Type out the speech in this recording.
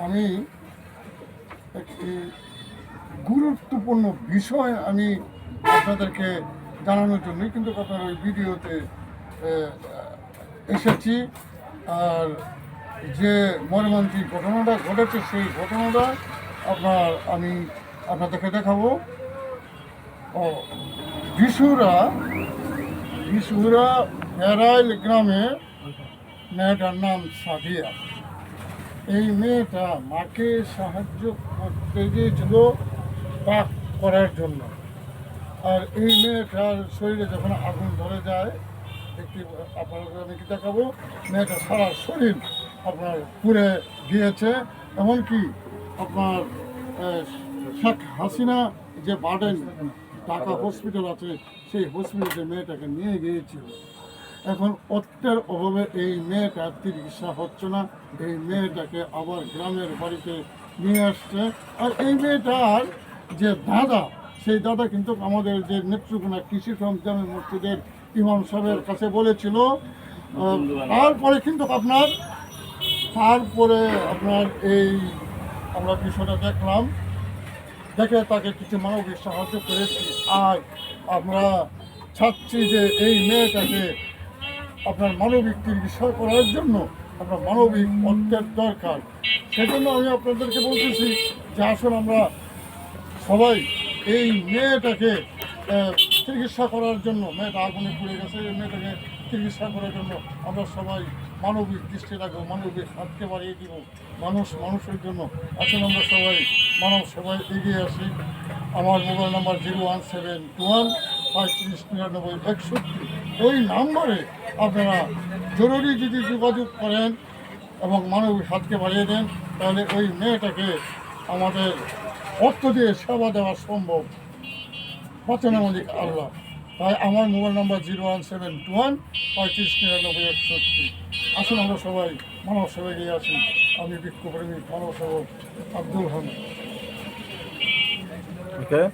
আমি একটি গুরুত্বপূর্ণ বিষয় আমি আপনাদেরকে জানানোর জন্যই কিন্তু আপনার ওই ভিডিওতে এসেছি। আর যে মর্মান্তিক ঘটনাটা ঘটেছে সেই ঘটনাটা আমি আপনাদেরকে দেখাবো। ও বিশুরা হেরাইল গ্রামে মেয়েটার নাম সাদিয়া। এই মেয়েটা মাকে সাহায্য করতে গিয়েছিল পাক করার জন্য। আর এই মেয়েটার শরীরে যখন আগুন ধরে যায়, আপনাদের আমি কি দেখাবো, মেয়েটা সারা শরীর আপনার পুড়ে গিয়েছে। এমনকি আপনার শেখ হাসিনা যে বার্ডেন ঢাকা হসপিটাল আছে, সেই হসপিটালে মেয়েটাকে নিয়ে গিয়েছিল। এখন অর্থের অভাবে এই মেয়েটার চিকিৎসা হচ্ছে না। এই মেয়েটাকে আবার গ্রামের বাড়িতে নিয়ে আসছে। আর এই মেয়েটার যে দাদা, সেই দাদা কিন্তু আমাদের যে নেত্রকোনা কৃষি ফার্ম জামে মসজিদের ইমাম সাহেবের কাছে বলেছিল। তারপরে কিন্তু আপনার এই আমরা বিষয়টা দেখলাম, দেখে তাকে কিছু মানবিক সাহায্য করেছি। আর আমরা চাচ্ছি যে এই মেয়েটাকে আপনার মানবিক চিকিৎসা করার জন্য আপনার মানবিক অর্থের দরকার। সেজন্য আমি আপনাদেরকে বলতেছি যে আসুন আমরা সবাই এই মেয়েটাকে চিকিৎসা করার জন্য, মেয়েটা আগুনে পুড়ে গেছে, এই মেয়েটাকে চিকিৎসা করার জন্য আমরা সবাই মানবিক দৃষ্টি রাখবো, মানবিক হাতকে বাড়িয়ে দিব মানুষের জন্য। আসুন আমরা সবাই মানব সেবায় এগিয়ে আসি। আমার মোবাইল নাম্বার 01721 359961। এই নাম্বারে আপনারা জরুরি যদি যোগাযোগ করেন এবং মানবিক হাতকে বাড়িয়ে দেন, তাহলে ওই মেয়েটাকে আমাদের অর্থ দিয়ে সেবা দেওয়া সম্ভব। বাঁচান আমাদের আল্লাহ। তাই আমার মোবাইল নাম্বার 01721 359961। আসুন আমরা সবাই মানব সেবায় গিয়ে আসি। আমি বৃক্ষপ্রেমী মানব সেবক আব্দুল হামিদ। Okay.